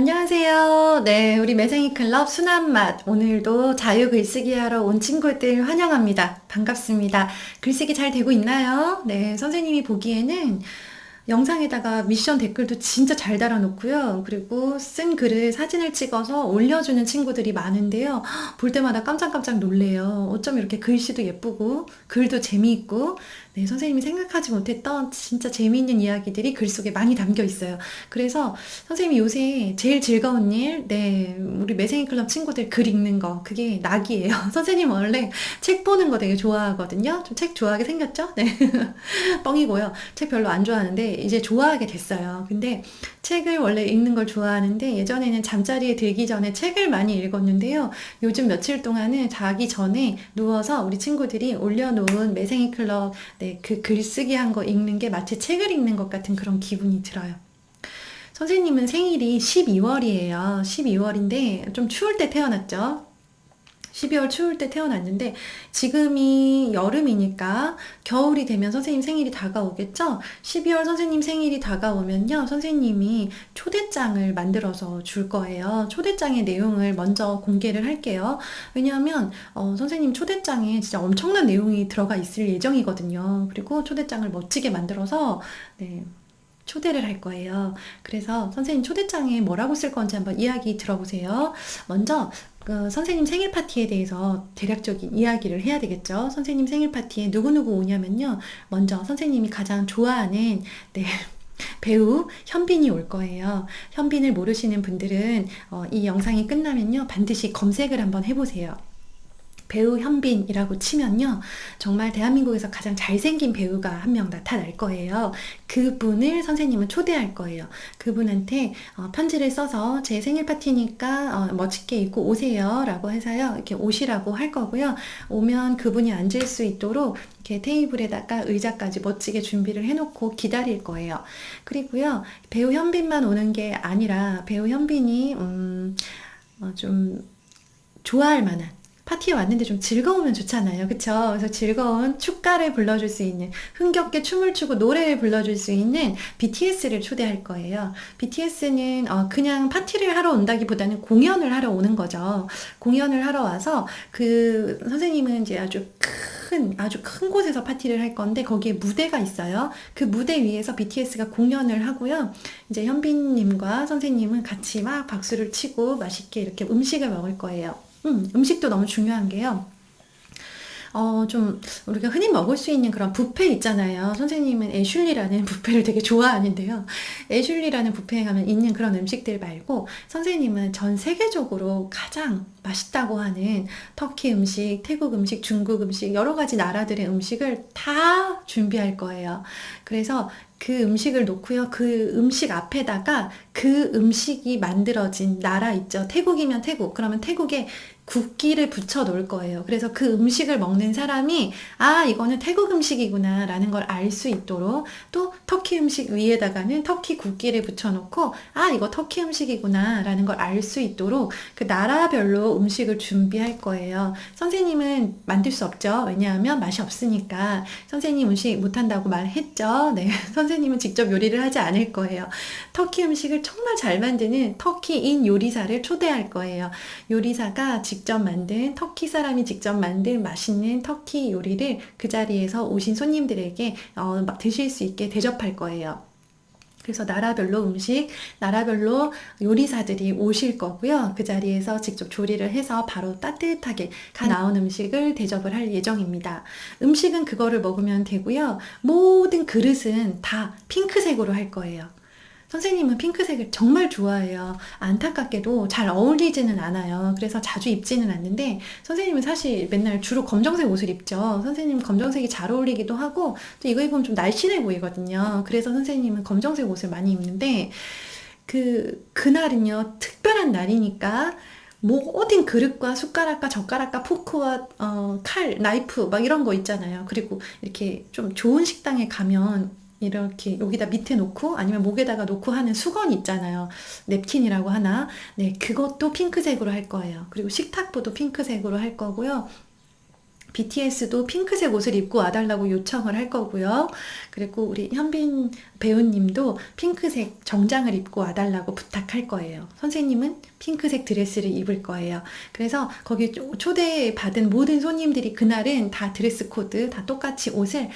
안녕하세요. 네, 우리 매생이 클럽 순한맛. 오늘도 자유 글쓰기 하러 온 친구들 환영합니다. 반갑습니다. 글쓰기 잘 되고 있나요? 네, 선생님이 보기에는 영상에다가 미션 댓글도 진짜 잘 달아놓고요. 그리고 쓴 글을 사진을 찍어서 올려주는 친구들이 많은데요. 볼 때마다 깜짝깜짝 놀래요. 어쩜 이렇게 글씨도 예쁘고 글도 재미있고 네, 선생님이 생각하지 못했던 진짜 재미있는 이야기들이 글 속에 많이 담겨 있어요. 그래서 선생님이 요새 제일 즐거운 일, 네, 우리 매생이 클럽 친구들 글 읽는 거, 그게 낙이에요. 선생님 원래 책 보는 거 되게 좋아하거든요. 좀 책 좋아하게 생겼죠? 네. 뻥이고요. 책 별로 안 좋아하는데 이제 좋아하게 됐어요. 근데 책을 원래 읽는 걸 좋아하는데 예전에는 잠자리에 들기 전에 책을 많이 읽었는데요. 요즘 며칠 동안은 자기 전에 누워서 우리 친구들이 올려놓은 매생이 클럽 네, 그 글쓰기 한 거 읽는 게 마치 책을 읽는 것 같은 그런 기분이 들어요. 선생님은 생일이 12월이에요. 12월인데 좀 추울 때 태어났죠. 12월 추울 때 태어났는데 지금이 여름이니까 겨울이 되면 선생님 생일이 다가오겠죠? 12월 선생님 생일이 다가오면요. 선생님이 초대장을 만들어서 줄 거예요. 초대장의 내용을 먼저 공개를 할게요. 왜냐하면 선생님 초대장에 진짜 엄청난 내용이 들어가 있을 예정이거든요. 그리고 초대장을 멋지게 만들어서 네, 초대를 할 거예요. 그래서 선생님 초대장에 뭐라고 쓸 건지 한번 이야기 들어보세요. 먼저 선생님 생일 파티에 대해서 대략적인 이야기를 해야 되겠죠. 선생님 생일 파티에 누구누구 오냐면요. 먼저 선생님이 가장 좋아하는 네, 배우 현빈이 올 거예요. 현빈을 모르시는 분들은 이 영상이 끝나면요. 반드시 검색을 한번 해보세요. 배우 현빈이라고 치면요. 정말 대한민국에서 가장 잘생긴 배우가 한 명 나타날 거예요. 그분을 선생님은 초대할 거예요. 그분한테 편지를 써서 제 생일 파티니까 멋지게 입고 오세요 라고 해서요. 이렇게 오시라고 할 거고요. 오면 그분이 앉을 수 있도록 이렇게 테이블에다가 의자까지 멋지게 준비를 해놓고 기다릴 거예요. 그리고요. 배우 현빈만 오는 게 아니라 배우 현빈이 좀 좋아할 만한 파티에 왔는데 좀 즐거우면 좋잖아요. 그쵸? 그래서 즐거운 축가를 불러줄 수 있는, 흥겹게 춤을 추고 노래를 불러줄 수 있는 BTS를 초대할 거예요. BTS는 그냥 파티를 하러 온다기보다는 공연을 하러 오는 거죠. 공연을 하러 와서 그 선생님은 이제 아주 큰 곳에서 파티를 할 건데 거기에 무대가 있어요. 그 무대 위에서 BTS가 공연을 하고요. 이제 현빈님과 선생님은 같이 막 박수를 치고 맛있게 이렇게 음식을 먹을 거예요. 음식도 너무 중요한 게요. 좀 우리가 흔히 먹을 수 있는 그런 뷔페 있잖아요. 선생님은 애슐리라는 뷔페를 되게 좋아하는데요. 애슐리라는 뷔페에 가면 있는 그런 음식들 말고 선생님은 전 세계적으로 가장 맛있다고 하는 터키 음식, 태국 음식, 중국 음식, 여러 가지 나라들의 음식을 다 준비할 거예요. 그래서 그 음식을 놓고요. 그 음식 앞에다가 그 음식이 만들어진 나라 있죠. 태국이면 태국. 그러면 태국에 국기를 붙여 놓을 거예요. 그래서 그 음식을 먹는 사람이 이거는 태국 음식이구나 라는 걸 알 수 있도록 또 터키 음식 위에다가는 터키 국기를 붙여 놓고 이거 터키 음식이구나 라는 걸 알 수 있도록 그 나라별로 음식을 준비할 거예요. 선생님은 만들 수 없죠. 왜냐하면 맛이 없으니까. 선생님 음식 못한다고 말했죠. 네. 선생님은 직접 요리를 하지 않을 거예요. 터키 음식을 정말 잘 만드는 터키인 요리사를 초대할 거예요. 요리사가 직접 만든 터키 사람이 직접 만든 맛있는 터키 요리를 그 자리에서 오신 손님들에게 막 드실 수 있게 대접할 거예요. 그래서 나라별로 음식, 나라별로 요리사들이 오실 거고요. 그 자리에서 직접 조리를 해서 바로 따뜻하게 나온 음식을 대접을 할 예정입니다. 음식은 그거를 먹으면 되고요. 모든 그릇은 다 핑크색으로 할 거예요. 선생님은 핑크색을 정말 좋아해요. 안타깝게도 잘 어울리지는 않아요. 그래서 자주 입지는 않는데 선생님은 사실 맨날 주로 검정색 옷을 입죠. 선생님 검정색이 잘 어울리기도 하고 또 이거 입으면 좀 날씬해 보이거든요. 그래서 선생님은 검정색 옷을 많이 입는데 그날은요 특별한 날이니까 모든 그릇과 숟가락과 젓가락과 포크와 칼, 나이프 막 이런 거 있잖아요. 그리고 이렇게 좀 좋은 식당에 가면 이렇게 여기다 밑에 놓고 아니면 목에다가 놓고 하는 수건 있잖아요. 냅킨이라고 하나. 네, 그것도 핑크색으로 할 거예요. 그리고 식탁보도 핑크색으로 할 거고요. BTS도 핑크색 옷을 입고 와달라고 요청을 할 거고요. 그리고 우리 현빈 배우님도 핑크색 정장을 입고 와달라고 부탁할 거예요. 선생님은 핑크색 드레스를 입을 거예요. 그래서 거기 초대받은 모든 손님들이 그날은 다 드레스 코드, 다 똑같이 옷을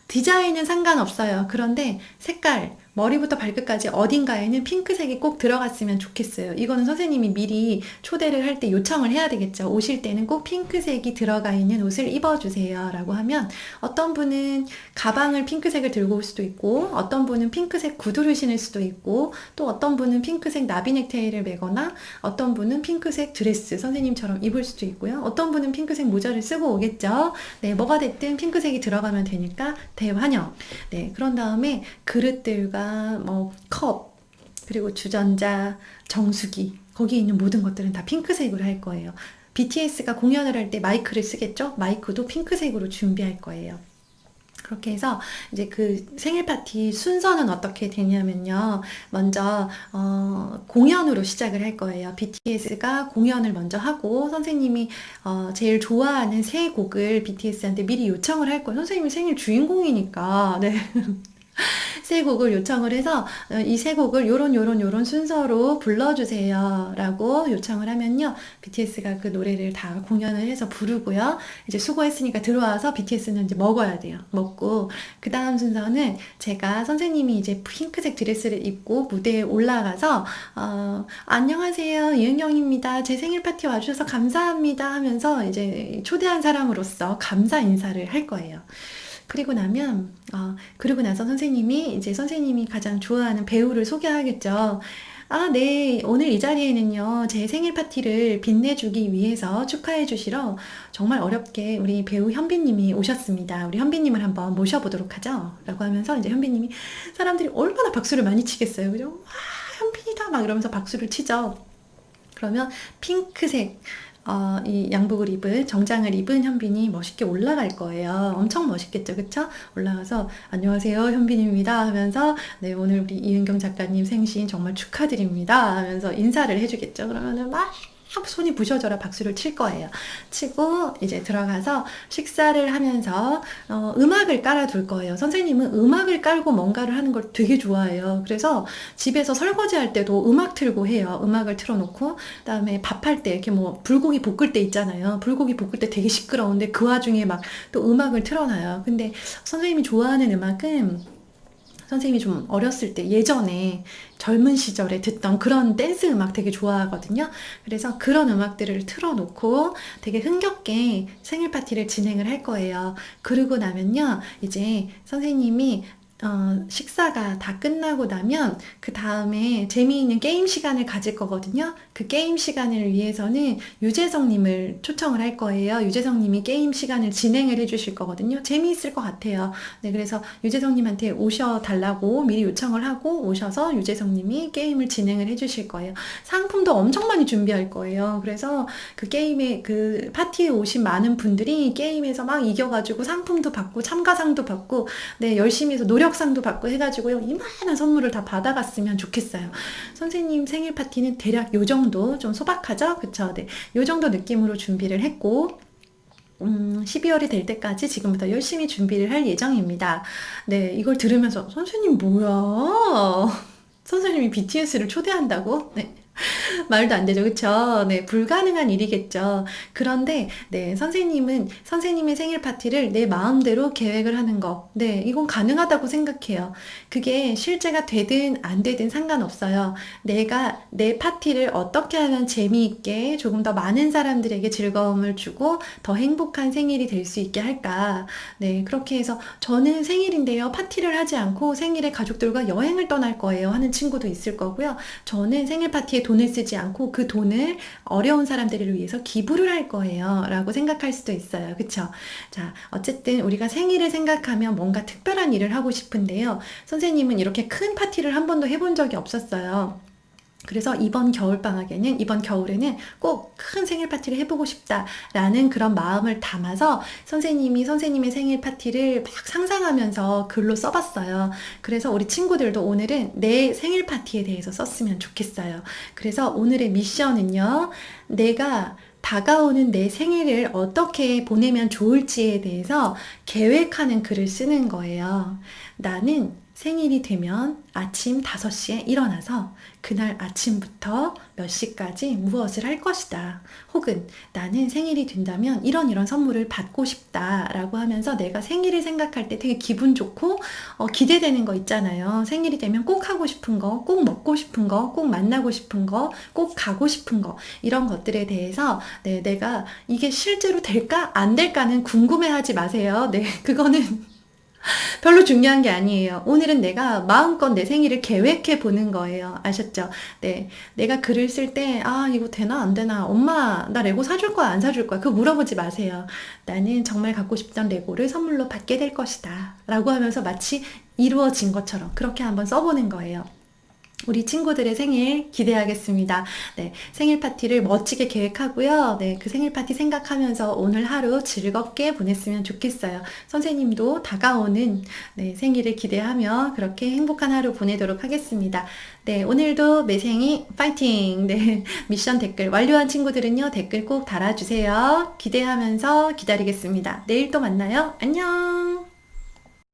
디자인은 상관없어요. 그런데 색깔, 머리부터 발끝까지 어딘가에는 핑크색이 꼭 들어갔으면 좋겠어요. 이거는 선생님이 미리 초대를 할 때 요청을 해야 되겠죠. 오실 때는 꼭 핑크색이 들어가 있는 옷을 입어주세요 라고 하면 어떤 분은 가방을 핑크색을 들고 올 수도 있고 어떤 분은 핑크색 구두를 신을 수도 있고 또 어떤 분은 핑크색 나비 넥타이를 매거나 어떤 분은 핑크색 드레스 선생님처럼 입을 수도 있고요. 어떤 분은 핑크색 모자를 쓰고 오겠죠. 네, 뭐가 됐든 핑크색이 들어가면 되니까 대환영. 네, 그런 다음에 그릇들과 뭐 컵, 그리고 주전자, 정수기 거기에 있는 모든 것들은 다 핑크색으로 할 거예요. BTS가 공연을 할 때 마이크를 쓰겠죠? 마이크도 핑크색으로 준비할 거예요. 그렇게 해서 이제 그 생일 파티 순서는 어떻게 되냐면요. 먼저 공연으로 시작을 할 거예요. BTS가 공연을 먼저 하고 선생님이 제일 좋아하는 세 곡을 BTS한테 미리 요청을 할 거예요. 선생님이 생일 주인공이니까. 네. 세 곡을 요청을 해서 이 세 곡을 요런 순서로 불러주세요 라고 요청을 하면요. BTS가 그 노래를 다 공연을 해서 부르고요. 이제 수고했으니까 들어와서 BTS는 이제 먹어야 돼요. 먹고 그 다음 순서는 제가 선생님이 이제 핑크색 드레스를 입고 무대에 올라가서 안녕하세요 이은경입니다. 제 생일 파티 와주셔서 감사합니다 하면서 이제 초대한 사람으로서 감사 인사를 할 거예요. 그리고 나서 선생님이 가장 좋아하는 배우를 소개하겠죠. 아, 네. 오늘 이 자리에는요, 제 생일 파티를 빛내주기 위해서 축하해 주시러 정말 어렵게 우리 배우 현빈님이 오셨습니다. 우리 현빈님을 한번 모셔보도록 하죠. 라고 하면서 이제 현빈님이 사람들이 얼마나 박수를 많이 치겠어요. 그죠? 와, 현빈이다! 막 이러면서 박수를 치죠. 그러면 핑크색, 이 양복을 입은 정장을 입은 현빈이 멋있게 올라갈 거예요. 엄청 멋있겠죠, 그쵸? 올라가서 안녕하세요, 현빈입니다 하면서 네, 오늘 우리 이은경 작가님 생신 정말 축하드립니다 하면서 인사를 해주겠죠. 그러면은 막 손이 부셔져라 박수를 칠 거예요. 치고 이제 들어가서 식사를 하면서 음악을 깔아둘 거예요. 선생님은 음악을 깔고 뭔가를 하는 걸 되게 좋아해요. 그래서 집에서 설거지 할 때도 음악 틀고 해요. 음악을 틀어놓고 그다음에 밥할 때 이렇게 뭐 불고기 볶을 때 있잖아요. 불고기 볶을 때 되게 시끄러운데 그 와중에 막 또 음악을 틀어놔요. 근데 선생님이 좋아하는 음악은 선생님이 좀 어렸을 때 예전에 젊은 시절에 듣던 그런 댄스 음악 되게 좋아하거든요. 그래서 그런 음악들을 틀어놓고 되게 흥겹게 생일 파티를 진행을 할 거예요. 그러고 나면요, 이제 선생님이 식사가 다 끝나고 나면 그 다음에 재미있는 게임 시간을 가질 거거든요. 그 게임 시간을 위해서는 유재석님을 초청을 할 거예요. 유재석님이 게임 시간을 진행을 해주실 거거든요. 재미있을 것 같아요. 네, 그래서 유재석님한테 오셔달라고 미리 요청을 하고 오셔서 유재석님이 게임을 진행을 해주실 거예요. 상품도 엄청 많이 준비할 거예요. 그래서 그 게임에 그 파티에 오신 많은 분들이 게임에서 막 이겨가지고 상품도 받고 참가상도 받고 네, 열심히 해서 노력상도 받고 해가지고요. 이만한 선물을 다 받아갔으면 좋겠어요. 선생님 생일 파티는 대략 요 정도 좀 소박하죠? 그쵸? 네. 요 정도 느낌으로 준비를 했고 12월이 될 때까지 지금부터 열심히 준비를 할 예정입니다. 네, 이걸 들으면서 선생님 뭐야? 선생님이 BTS를 초대한다고? 네. 말도 안 되죠. 그쵸? 네, 불가능한 일이겠죠. 그런데, 네, 선생님의 생일 파티를 내 마음대로 계획을 하는 거. 네, 이건 가능하다고 생각해요. 그게 실제가 되든 안 되든 상관없어요. 내가 내 파티를 어떻게 하면 재미있게 조금 더 많은 사람들에게 즐거움을 주고 더 행복한 생일이 될 수 있게 할까. 네, 그렇게 해서 저는 생일인데요. 파티를 하지 않고 생일에 가족들과 여행을 떠날 거예요. 하는 친구도 있을 거고요. 저는 생일 파티에 돈을 쓰지 않고 그 돈을 어려운 사람들을 위해서 기부를 할 거예요 라고 생각할 수도 있어요. 그쵸? 자, 어쨌든 우리가 생일을 생각하면 뭔가 특별한 일을 하고 싶은데요. 선생님은 이렇게 큰 파티를 한 번도 해본 적이 없었어요. 그래서 이번 겨울에는 꼭 큰 생일 파티를 해보고 싶다라는 그런 마음을 담아서 선생님이 선생님의 생일 파티를 막 상상하면서 글로 써봤어요. 그래서 우리 친구들도 오늘은 내 생일 파티에 대해서 썼으면 좋겠어요. 그래서 오늘의 미션은요, 내가 다가오는 내 생일을 어떻게 보내면 좋을지에 대해서 계획하는 글을 쓰는 거예요. 나는 생일이 되면 아침 5시에 일어나서 그날 아침부터 몇 시까지 무엇을 할 것이다. 혹은 나는 생일이 된다면 이런 선물을 받고 싶다. 라고 하면서 내가 생일을 생각할 때 되게 기분 좋고 기대되는 거 있잖아요. 생일이 되면 꼭 하고 싶은 거, 꼭 먹고 싶은 거, 꼭 만나고 싶은 거, 꼭 가고 싶은 거 이런 것들에 대해서 네, 내가 이게 실제로 될까? 안 될까는 궁금해하지 마세요. 네, 그거는 별로 중요한 게 아니에요. 오늘은 내가 마음껏 내 생일을 계획해 보는 거예요. 아셨죠? 네. 내가 글을 쓸 때, 아, 이거 되나, 안 되나? 엄마, 나 레고 사줄 거야, 안 사줄 거야? 그거 물어보지 마세요. 나는 정말 갖고 싶던 레고를 선물로 받게 될 것이다. 라고 하면서 마치 이루어진 것처럼 그렇게 한번 써보는 거예요. 우리 친구들의 생일 기대하겠습니다. 네, 생일 파티를 멋지게 계획하고요. 네, 그 생일 파티 생각하면서 오늘 하루 즐겁게 보냈으면 좋겠어요. 선생님도 다가오는 네, 생일을 기대하며 그렇게 행복한 하루 보내도록 하겠습니다. 네, 오늘도 매생이 파이팅! 네, 미션 댓글 완료한 친구들은요, 댓글 꼭 달아주세요. 기대하면서 기다리겠습니다. 내일 또 만나요. 안녕!